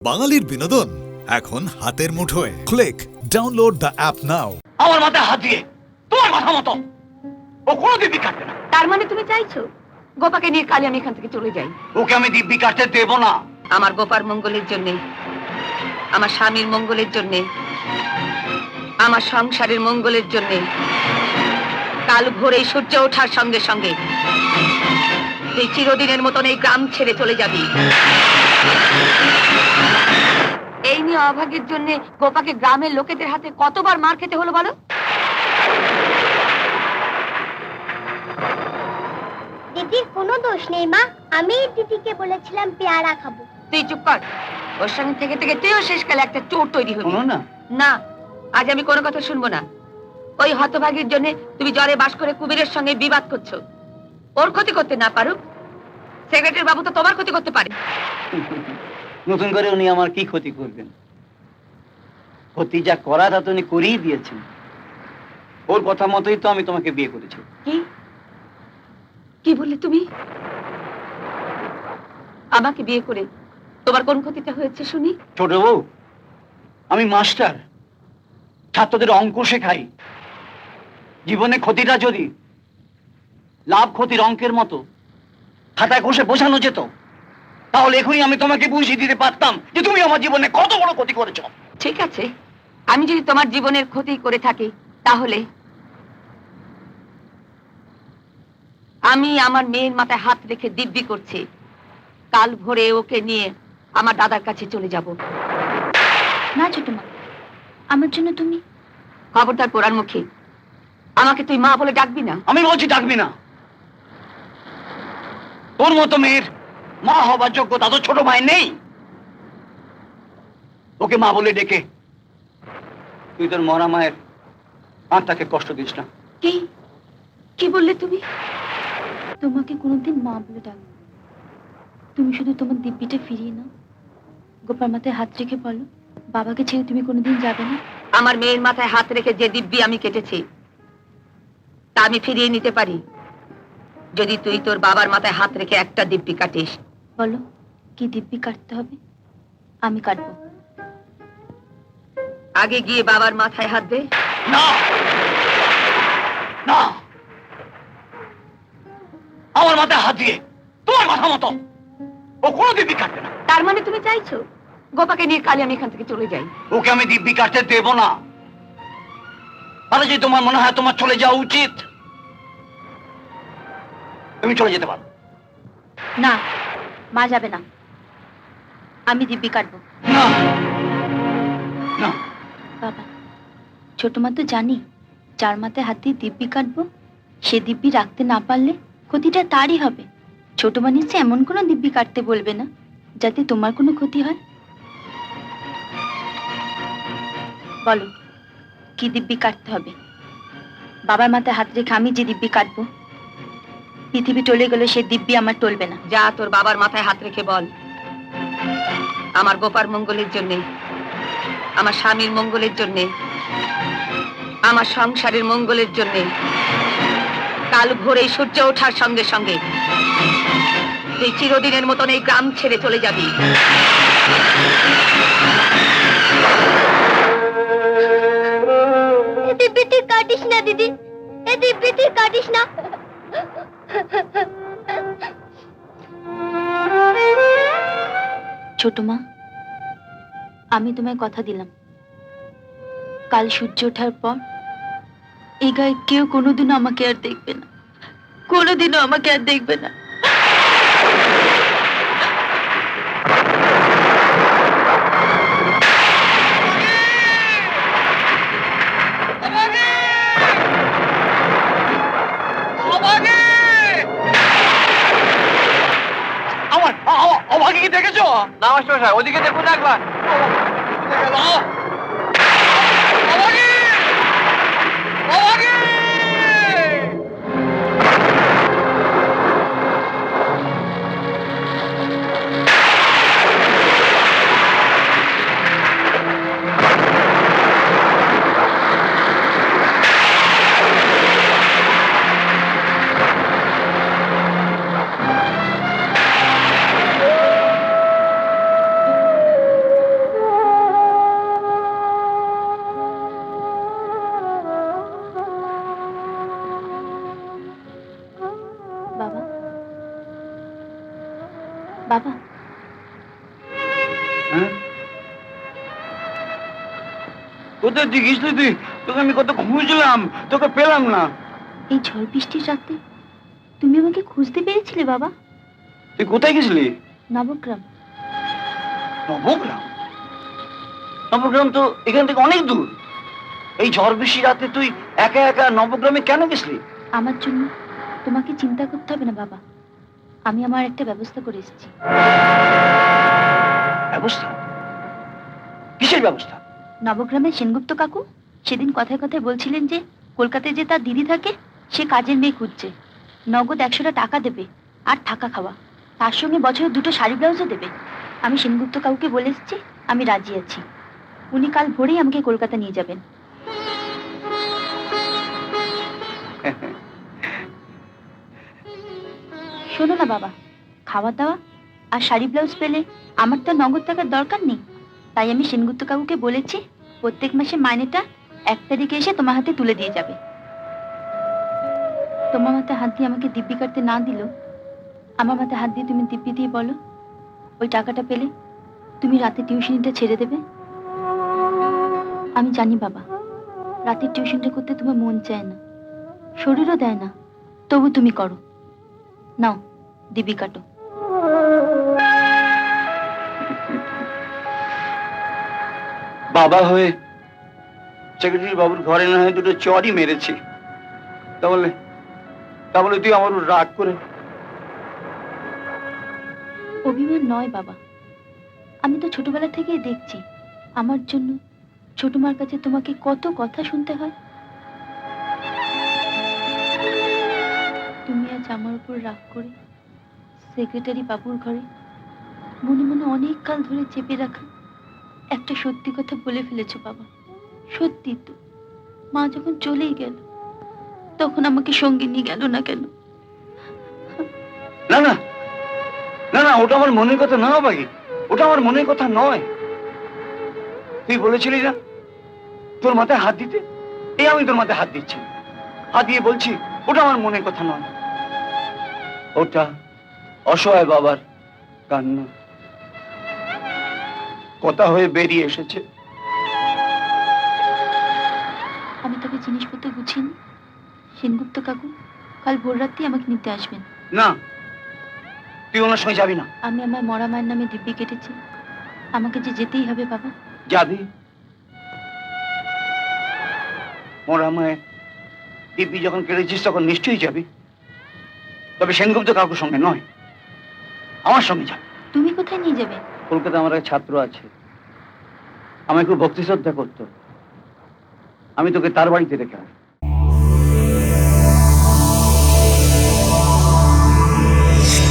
বাঙালির বিনোদন এখন হাতের মুঠোয়। ক্লিক ডাউনলোড দ্য অ্যাপ নাও। আমার মাথায় হাত দিয়ে তোমার মাথা মতো ও কোনো দিব্যি কাটবে না। তার মানে তুমি চাইছো গোপাকে নিয়ে কালে আমি এখান থেকে চলে যাই? ওকে আমি দিব্যি কাটতে দেবো না। আমার গোপার মঙ্গলের জন্য, আমার স্বামীর মঙ্গলের জন্য, আমার সংসারের মঙ্গলের জন্য কাল ভোরে সূর্য ওঠার সঙ্গে সঙ্গে তুই চিরদিনের মতন এই গ্রাম ছেড়ে চলে যাবি। এই নিয়ে অভাগের জন্য গোপাকে গ্রামের লোকেদের হাতে কতবার মার খেতে হলো বলো? দিদির কোনো দোষ নেই মা, আমি দিদিকে বলেছিলাম পেয়ারা খাবো। তুই চুপ কর, ওর সঙ্গে থেকে থেকে তুইও শেষকালে একটা চোর তৈরি হবি। শোনো না, না, আজ আমি কোনো কথা শুনবো না। ওই হতভাগীর জন্য তুমি জ্বরে বাস করে কুবেরের সঙ্গে বিবাদ করছো। ওর ক্ষতি করতে না পারুক, সেক্রেটারি বাবু তো তোমার ক্ষতি করতে পারে। নতুন করে উনি আমার কি ক্ষতি করবেন? ক্ষতি যা করা তা তো উনি করেই দিয়েছেন। ওর কথা মতোই তো আমি তোমাকে বিয়ে করেছি। কি কি বললে তুমি? আমাকে বিয়ে করে তোমার কোন ক্ষতিটা হয়েছে শুনি? ছোট বউ, আমি মাস্টার, ছাত্রদের অঙ্ক শেখাই। জীবনে ক্ষতিটা যদি লাভ ক্ষতির অঙ্কের মতো খাতায় ঘষে বোঝানো যেত, তাহলে এখনই আমি তোমাকে বুঝিয়ে দিতে পারতাম যে তুমি আমার জীবনে কত বড় ক্ষতি করেছো। ঠিক আছে, আমি যদি তোমার জীবনের ক্ষতি করে থাকি, তাহলে আমি আমার মেয়ের মাথায় হাত রেখে দিব্যি করছি কাল ভোরে ওকে নিয়ে আমার দাদার কাছে চলে যাব। না ছোট মা, আমার জন্য তুমি খবরদার পোড়ার মুখে আমাকে তুই মা বলে ডাকবি না। আমি বলছি ডাকবি না। তোর মতো মেয়ের মা হবার যোগ্যতা তো ছোট ভাই নেই। ওকে মা বলে ডেকে তুই তোর মরা মায়ের আত্মাকে কষ্ট দিস না। কি কি বললে তুমি? তোমাকে কোনোদিন মা বলে ডাকবো। তুমি শুধু তোমার দিব্যিটা ফিরিয়ে নাও, গোপার মাথায় হাত রেখে বলো বাবাকে ছেড়ে তুমি কোনোদিন যাবে না। আমার মেয়ের মাথায় হাত রেখে যে দিব্যি আমি কেটেছি তা আমি ফিরিয়ে নিতে পারি যদি তুই তোর বাবার মাথায় হাত রেখে একটা দিব্যি কাটিস। বলো কি দিব্যি কাটতে হবে, আমি কাটবো। আগে গিয়ে বাবার মাথায় হাত দে। না না, আমার মাথায় হাত দিয়ে তোমার মাথা মতো ও কোনো দিব্যি কাটবে না। তার মানে তুমি চাইছো গোপাকে নিয়ে কালে আমি এখান থেকে চলে যাই? ওকে আমি দিব্যি কাটতে দেবো না। তাহলে যদি তোমার মনে হয় তোমার চলে যাওয়া উচিত, তুমি চলে যেতে পারো। না, মা যাবে না, আমি দিব্যি কাটবো। না না, বাবা, ছোট মা তো জানি যার মাথায় হাত দিয়ে দিব্যি কাটবো সে দিব্যি রাখতে না পারলে ক্ষতিটা তারই হবে। ছোট মা নিশ্চয় এমন কোনো দিব্যি কাটতে বলবে না যাতে তোমার কোনো ক্ষতি হয়। বলো কি দিব্যি কাটতে হবে? বাবার মাথায় হাত রেখে আমি যে দিব্যি কাটবো, পৃথিবী টলে গেলে সে দিব্যি আমার টলবে না। যা তোর বাবার মাথায় হাত রেখে বল আমার গোপার মঙ্গলের জন্য, আমার স্বামীর মঙ্গলের জন্য, আমার সংসারের মঙ্গলের জন্য কাল ভোরে সূর্য ওঠার সঙ্গে সঙ্গে তুই চিরদিনের মতন এই গ্রাম ছেড়ে চলে যাবি। দিব্যি তুই কাটিস না দিদি, এ দিব্যি তুই কাটিস না। ছোট মা, আমি তোমায় কথা দিলাম কাল সূর্য ওঠার পর এই গায়ে কেউ কোনোদিনও আমাকে আর দেখবে না, কোনোদিনও আমাকে আর দেখবে না। আমার অভাগে কি দেখেছো? না মাস্টার, ওদিকে দেখুন একবার। অভাগে! অভাগে! হ্যাঁ? কোথায় তুই গেছিলি তুই? তোকে আমি কত খুঁজলাম, তোকে পেলাম না। এই ঝড় বৃষ্টির রাতে তুমি আমাকে খুঁজতে পেরেছিলে বাবা? তুই কোথায় গেছিলি? নবগ্রাম। নবগ্রাম? নবগ্রাম তো এখান থেকে অনেক দূর। এই ঝড় বৃষ্টি রাতে তুই একা একা নবগ্রামে কেন গেছিলি? আমার জন্য তোমাকে চিন্তা করতে হবে না বাবা, আমি আমার একটা ব্যবস্থা করে এসেছি। ব্যবস্থা? কিসের ব্যবস্থা? নবগ্রামের সেনগুপ্ত কাকু সেদিন কথায় কথায় বলছিলেন যে কলকাতায় যে তার দিদি থাকে সে কাজের মেয়ে খুঁজছে, নগদ 100টা টাকা দেবে আর থাকা খাওয়া, তার সঙ্গে বছরে 2টো শাড়ি ব্লাউজও দেবে। আমি সেনগুপ্ত কাকুকে বলে এসেছি আমি রাজি আছি। উনি কাল ভোরেই আমাকে কলকাতা নিয়ে যাবেন। শোনো না বাবা, খাওয়া দাওয়া আর শাড়ি ব্লাউজ পেলে আমার তো নগদ টাকার দরকার নেই, তাই আমি সেনগুপ্ত কাকুকে বলেছি প্রত্যেক মাসে মাইনেটা 1 তারিখে এসে তোমার হাতে তুলে দিয়ে যাবে। তোমার মাথায় হাত দিয়ে আমাকে দিব্যি কাটতে না দিল, আমার মাথায় হাত দিয়ে তুমি দিব্যি দিয়ে বলো ওই টাকাটা পেলে তুমি রাতে টিউশনিটা ছেড়ে দেবে। আমি জানি বাবা, রাতের টিউশনটা করতে তোমার মন চায় না, শরীরও দেয় না, তবু তুমি করো। নাও দিব্যি কাটো। বাবা হয়ে সেক্রেটারি বাবুর ঘরে না হয় 2টো চড়ই মেরেছি, তাহলে তুই আমার উপর রাগ করে? অভিমান নয় বাবা, আমি তো ছোটবেলা থেকেই দেখছি আমার জন্য ছোট মার কাছে তোমাকে কত কথা শুনতে হয়। তুমি আজ আমার উপর রাগ করে সেক্রেটারি বাবুর ঘরে মনে মনে অনেক কাল ধরে চেপে রাখা একটা সত্যি কথা বলে ফেলেছো বাবা। সত্যি তো, মা যখন চলেই গেল তখন আমাকে সঙ্গে নিয়ে গেল না কেন? না না না না, ওটা আমার মনের কথা না বাকি, ওটা আমার মনের কথা নয়। তুই বলেছিলি না তোর মাথায় হাত দিতে, এই আমি তোর মাথায় হাত দিচ্ছি, হাত দিয়ে বলছি ওটা আমার মনের কথা নয়, ওটা অসহায় বাবার কান্না কথা হয়ে বেরিয়ে এসেছে। আমি তবে জিনিসপত্র গুছিয়ে নি, সেনগুপ্ত কাকু কাল ভোর রাতেই আমাকে নিতে আসবেন। না, তুই ওনার সঙ্গে যাবি না। আমি আমার মরা মায়ের নামে দিব্যি কেটেছি, আমাকে যে যেতেই হবে বাবা। যাবি? মোরা মায়ের দিব্যি যখন কেটেছিস তখন নিশ্চয়ই যাবি, তবে সেনগুপ্ত কাকুর সঙ্গে নয়, আমার সঙ্গে যাবি। তুমি কোথায় নিয়ে যাবে? কলকাতা আমার এক ছাত্র আছে, আমায় খুব ভক্তি শ্রদ্ধা করতো, আমি তোকে তার বাড়িতে রেখে আসবো।